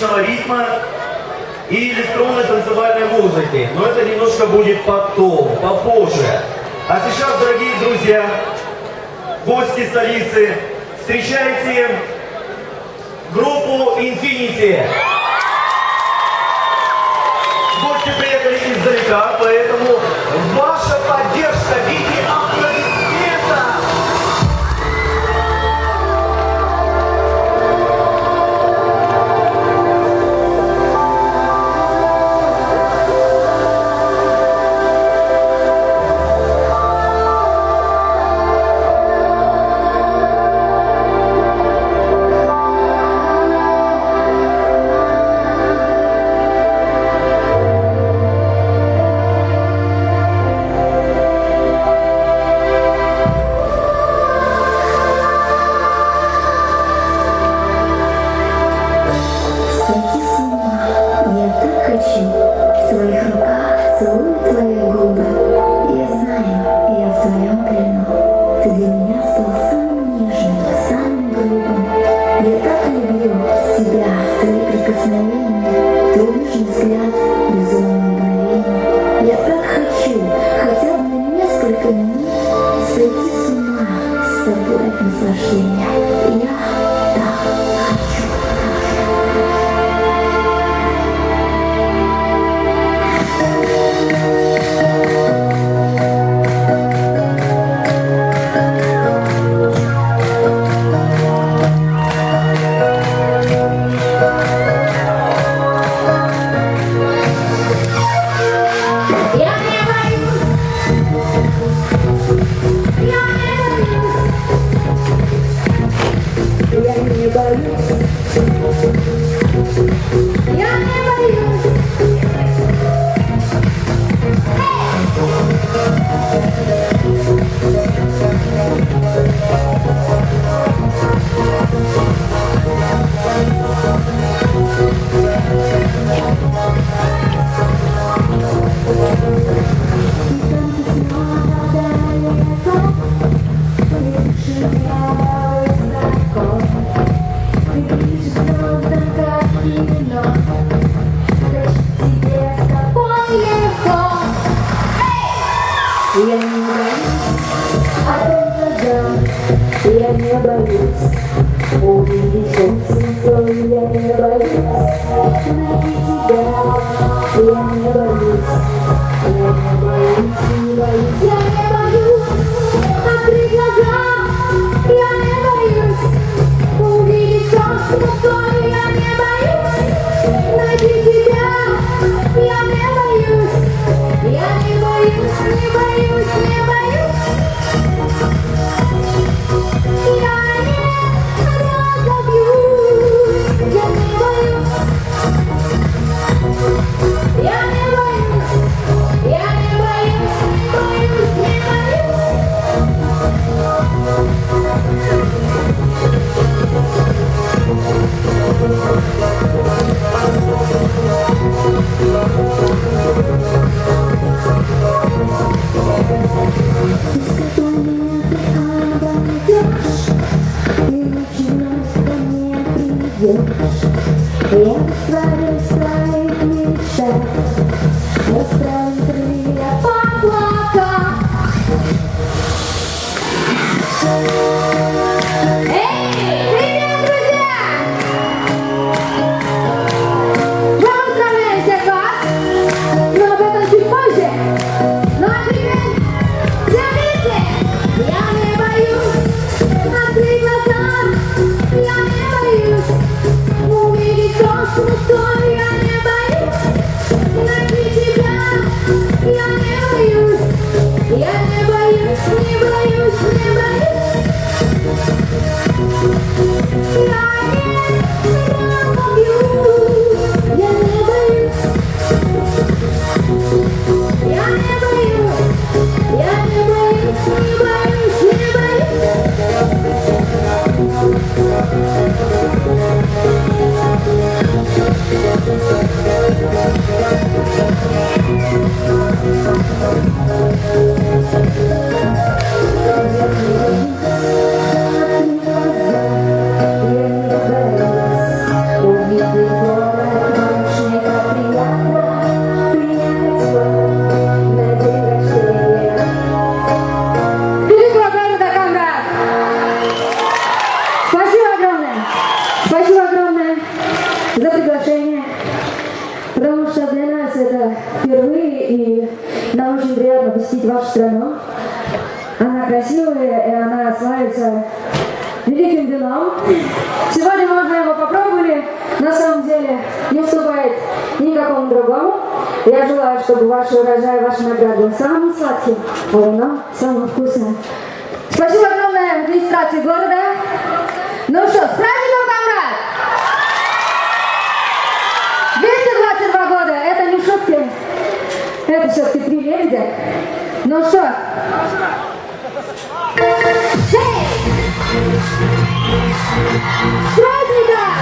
ритма и электронной танцевальной музыки. Но это немножко будет потом, попозже. А сейчас, дорогие друзья, гости столицы, встречайте группу Infinity. Гости приехали издалека, поэтому ваша поддержка в виде аплодисмента. Я не боюсь увидеть солнце, я не боюсь найти тебя. Я не боюсь, я не боюсь, не боюсь. Я не боюсь открыть глаза, я не боюсь увидеть солнце, я не боюсь найти тебя. Я не боюсь, я не боюсь, не боюсь, не боюсь. Я сварю своих мечтах, расправим крылья в облаках. Эй, привет, друзья! Я поздравляю всех вас, но об этом чуть позже. Ну а теперь, все вместе! Я не боюсь открыть глаза, я не боюсь увидеть солнце, я не боюсь найти тебя. Я не боюсь, я не боюсь, не боюсь, не боюсь. Я не боюсь, я не боюсь, я не боюсь, не боюсь, не боюсь. за приглашение, потому что для нас это впервые, и нам очень приятно посетить вашу страну. Она красивая, и она славится великим вином. Сегодня мы уже его попробовали, на самом деле не уступает никакому другому. Я желаю, чтобы ваш урожай, ваш наград был самым сладким, а вино самым вкусным. Спасибо огромное администрации города. Ну что, с праздником, комрад! 222 года, это не шутки, это все-таки 3 лебедя. Ну что? С праздником!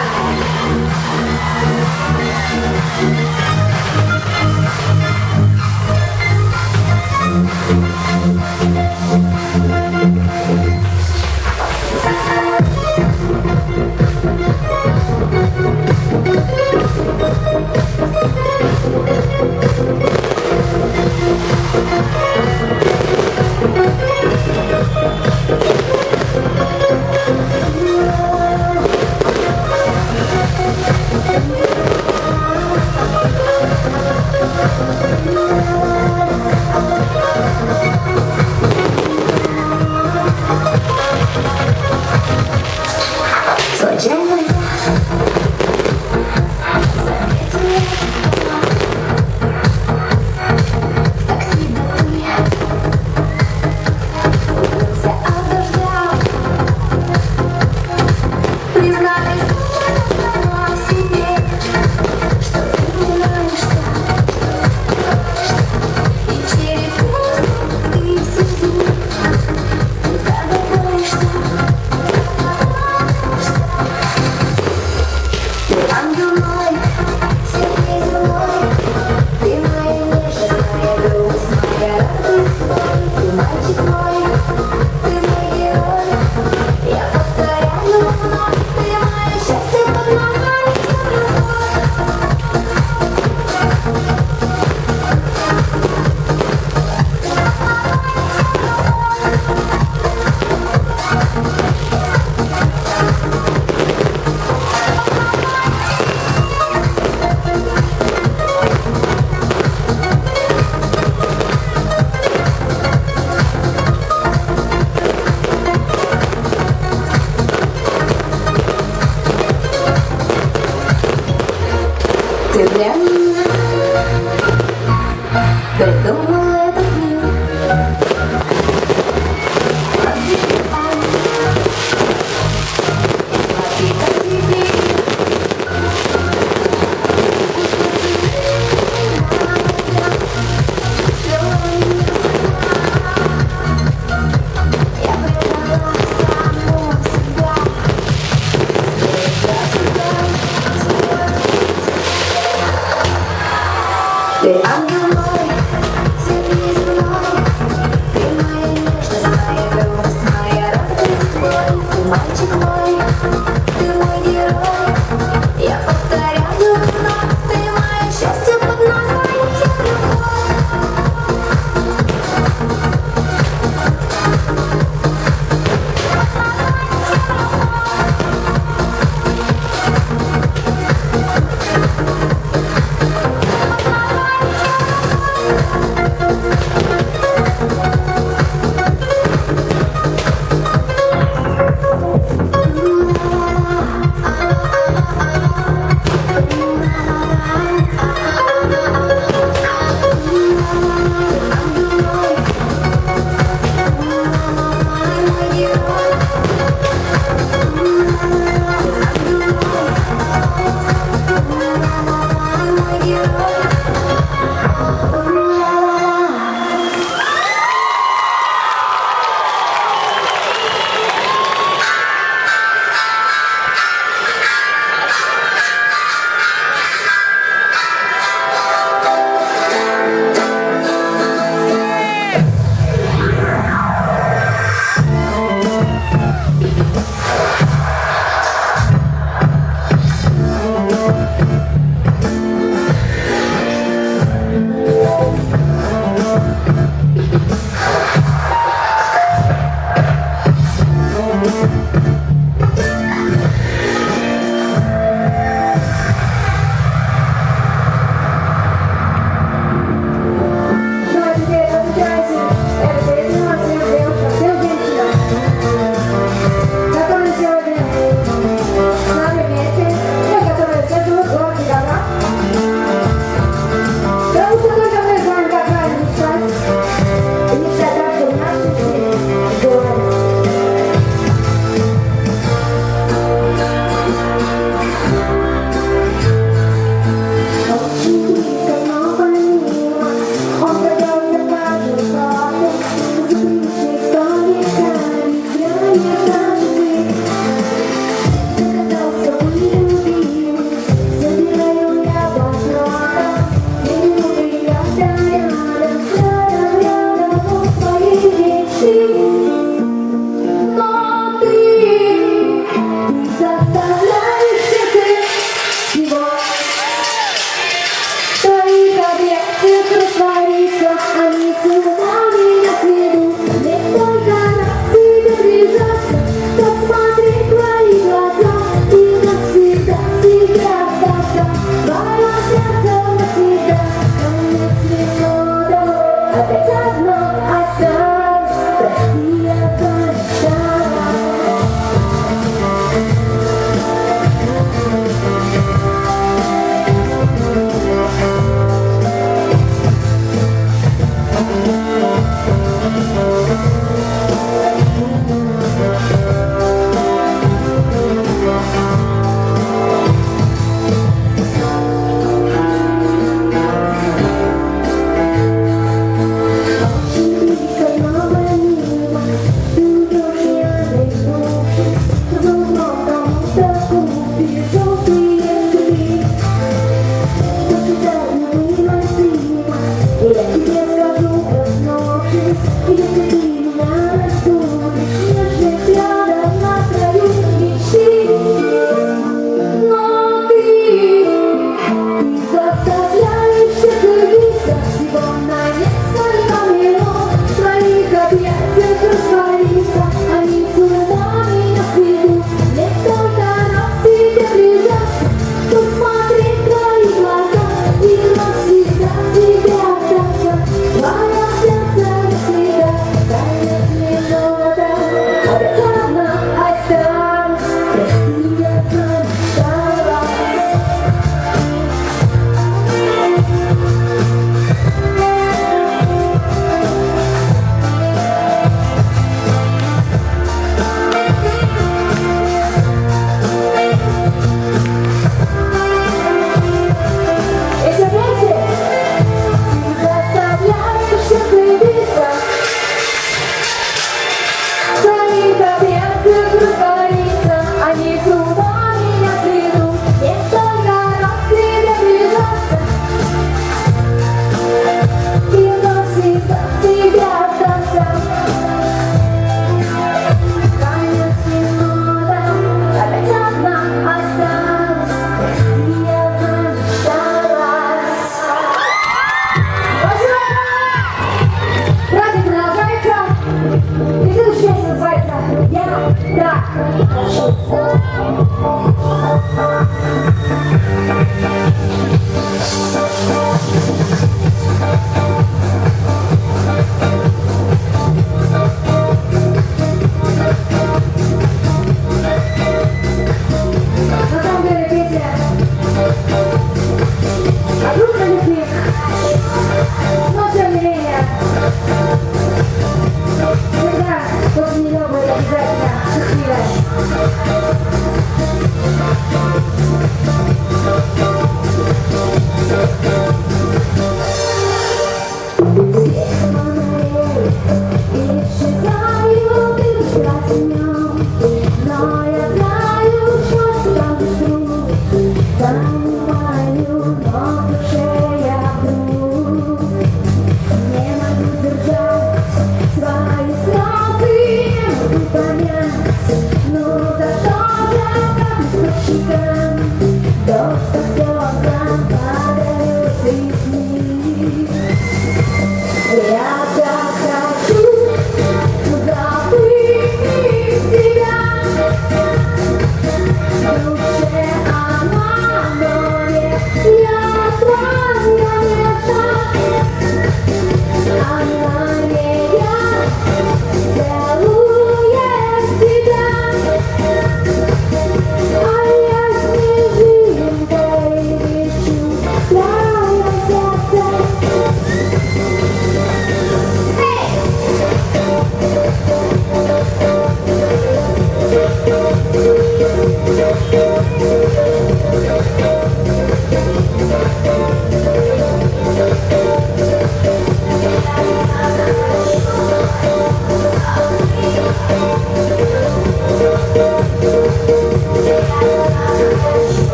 Случайно заметила в такси до дня, укрылся от дождя. Признаюсь сама себе, что ты мне нравишься, и через воздух ты слезу, куда добавишься. Ангел мой, сильный злой, ты моя нежность, моя грусть, моя радость, ты мальчик мой, ты мой герой. Я повторяю, ты мое счастье под названием любовь. Ты для меня придумал этот мир. Воздушный память, смотри, как теперь. Я предала саму себя. Ты ангел мой,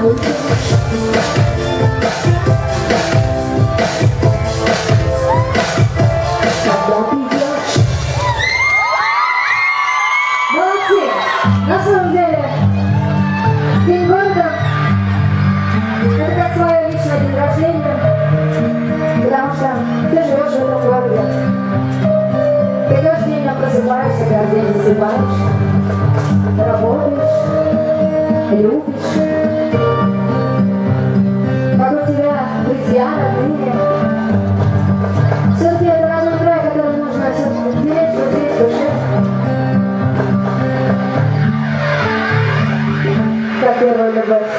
Молодцы! На самом деле, день города — это как свое личное день рождения, потому что ты живешь в этом городе. Ты каждый день просыпаешься, каждый день засыпаешь, работаешь, любишь. Вокруг тебя друзья, родные. Все-таки это родной край, который нужно все-таки беречь вот здесь, в душе. Как первая любовь.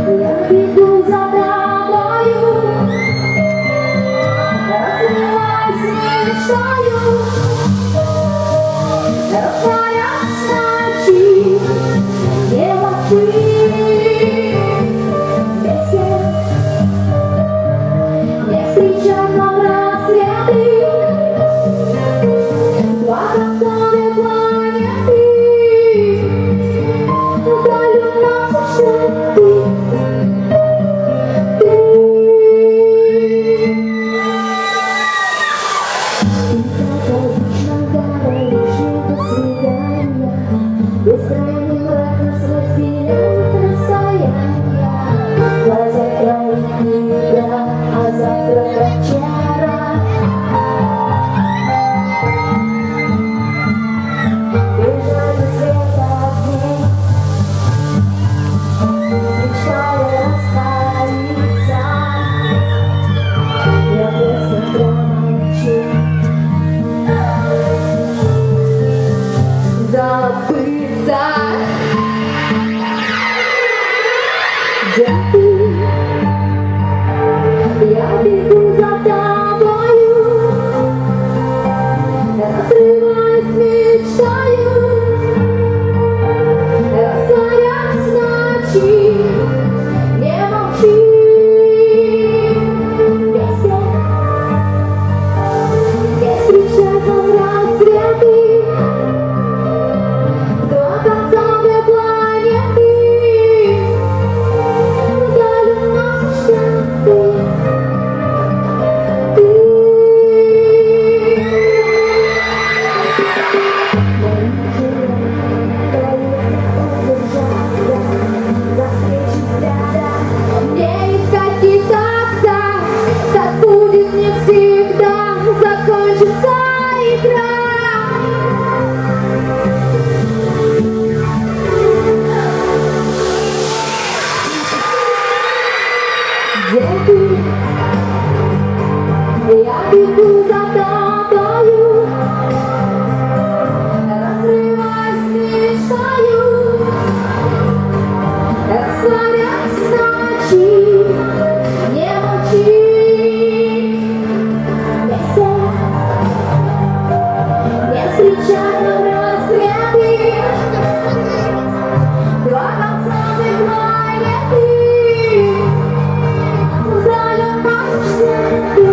Я бегу за тобою, развиваясь мечтаю, растворясь ночи, не молчи. Не встречать нам рассветы, два конца планеты, вдаль уносишься ты. Как обычно говоришь, это свидание, бескрайний мрак нас разделяет расстояние. Глаза твоих не игра, а завтра как вчера. Бежали света огней, мечтая раствориться. Я просто промолчу, забыться. Где ты? Я бегу за тобою, разрываясь мечтаю, растворясь в ночи, не молчи. Песня, не встречать нам рассветы, два конца две планеты, вдаль уносишься ты. Не искать питаться, так будет не всегда, закончится игра. Где ты? Я бегу за тобою, разрываясь мечтаю, растворясь в ночи, не молчи. Не встречать нам рассветы, два конца две планеты, вдаль уносишься ты.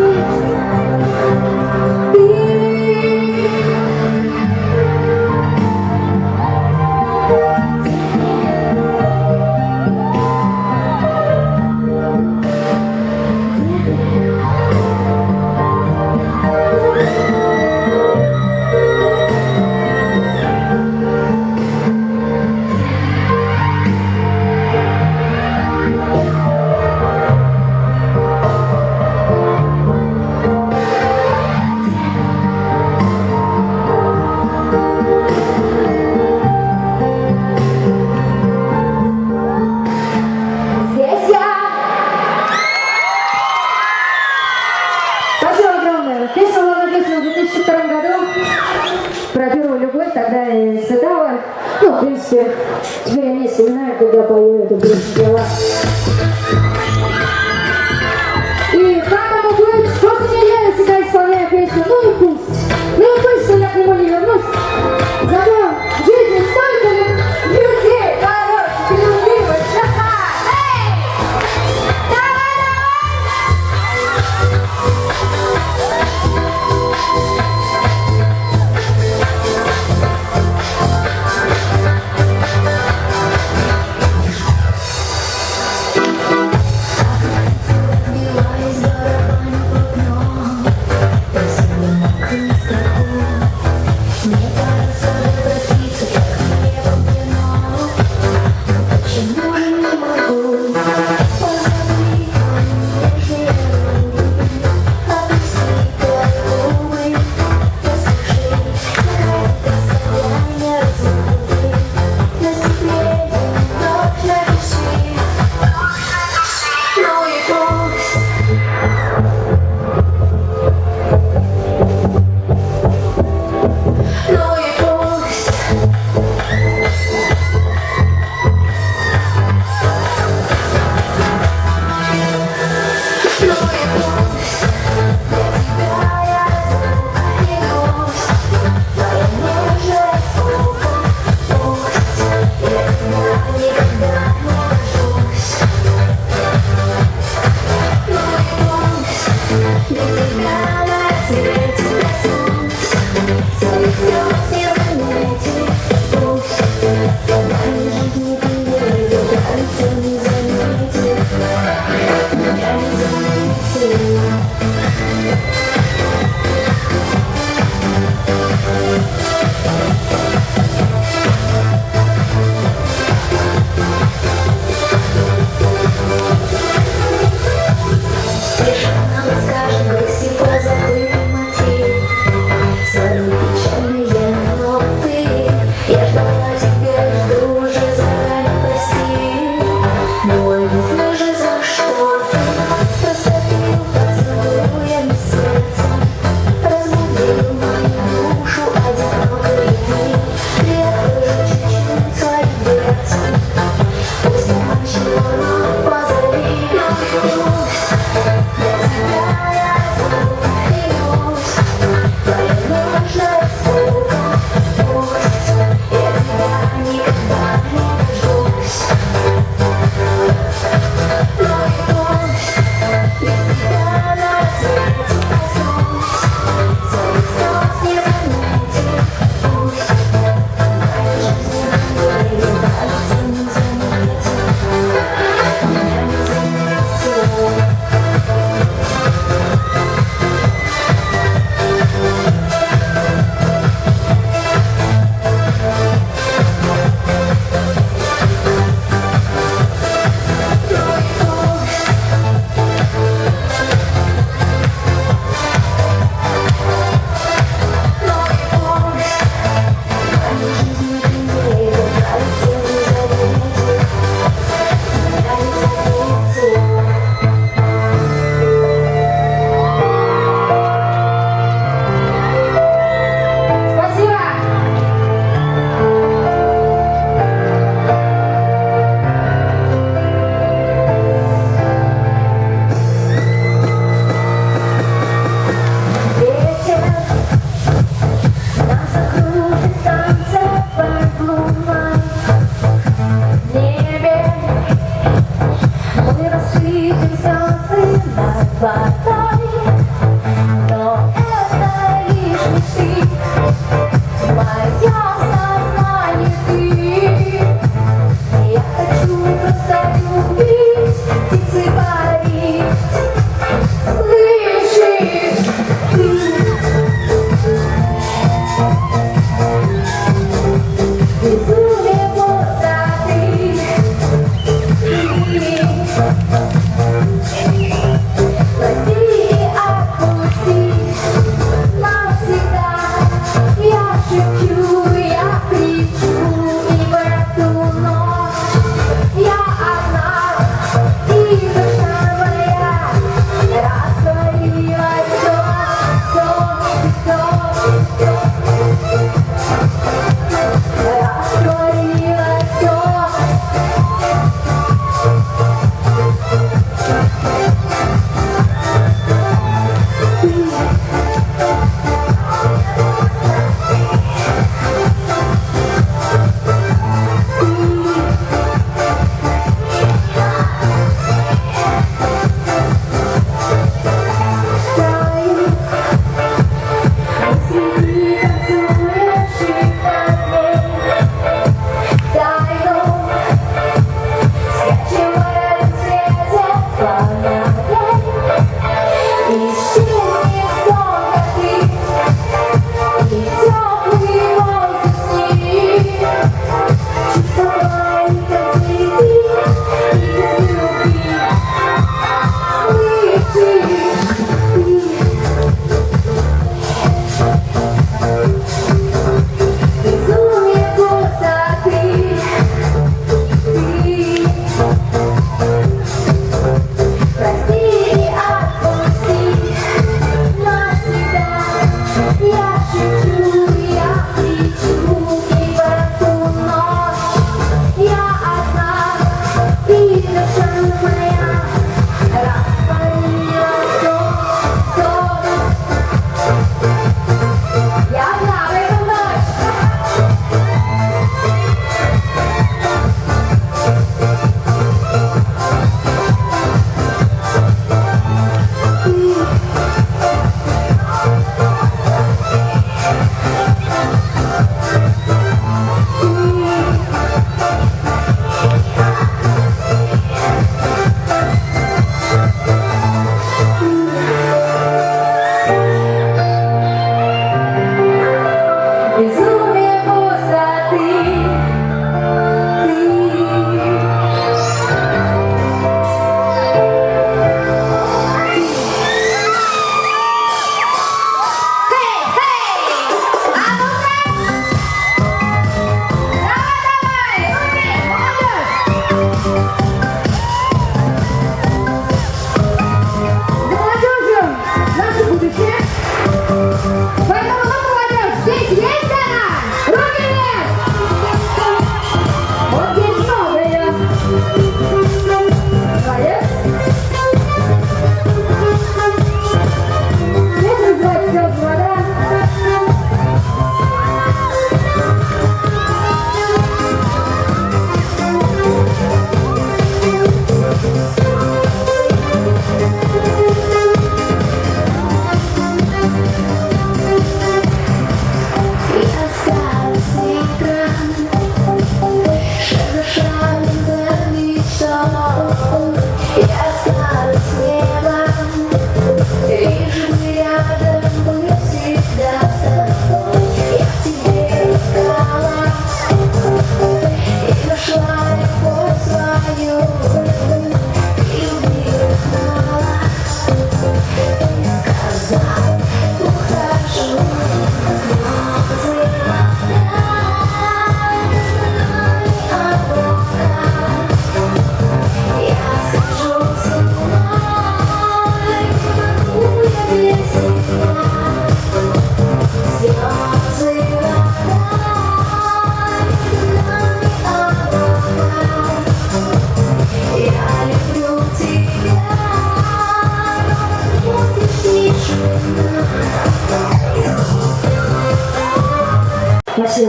Здесь я. Спасибо огромное. Песня была написана в 2002 году про первую любовь, тогда я не испытала. Ну, в принципе, теперь я не вспоминаю, когда пою эту песню. И как оно будет, после меня я всегда исполняю песню. Ну и пусть. Ну и пусть, что я к нему не вернусь. Зато в жизни столько людей хороших и любимых. Эй! Давай, давай!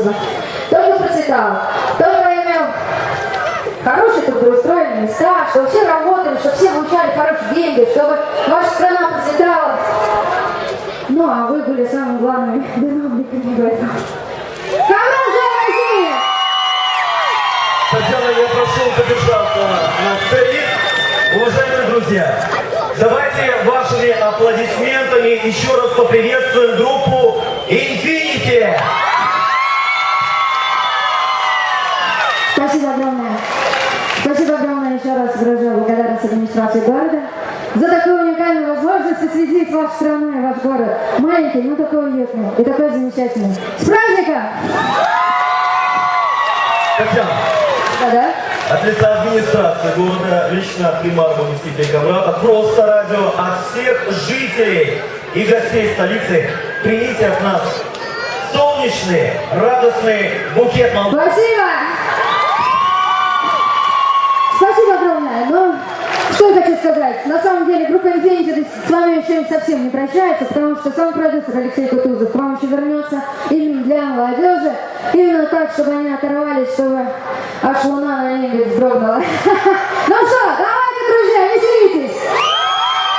спасибо. Только процветал, только имел хорошие трудоустроенные места, чтобы все работали, чтобы все получали хорошие деньги, чтобы ваша страна процветала. Ну, а вы были самыми главными виновниками в этом. Команда России! Татьяна, я прошу задержаться на сцене. Уважаемые друзья, давайте вашими аплодисментами еще раз поприветствуем группу Infinity. Спасибо огромное. Спасибо огромное еще раз выражаю благодарность администрации города за такую уникальную возможность осветить вашу страну и ваш город. Маленький, но такой уютный и такой замечательный. С праздником! Татьяна, Да-да. от лица администрации города, лично от примара муниципалитета Камрата, просто радио, от всех жителей и гостей столицы, примите от нас солнечный, радостный букет молодых. Спасибо! Спасибо огромное. Ну, что я хочу сказать. На самом деле, группа Infinity с вами еще совсем не прощается, потому что сам продюсер Алексей Кутузов к вам еще вернется именно для молодежи. Именно так, чтобы они оторвались, чтобы аж луна на небе вздрогнула. Ну что, давайте, друзья, веселитесь!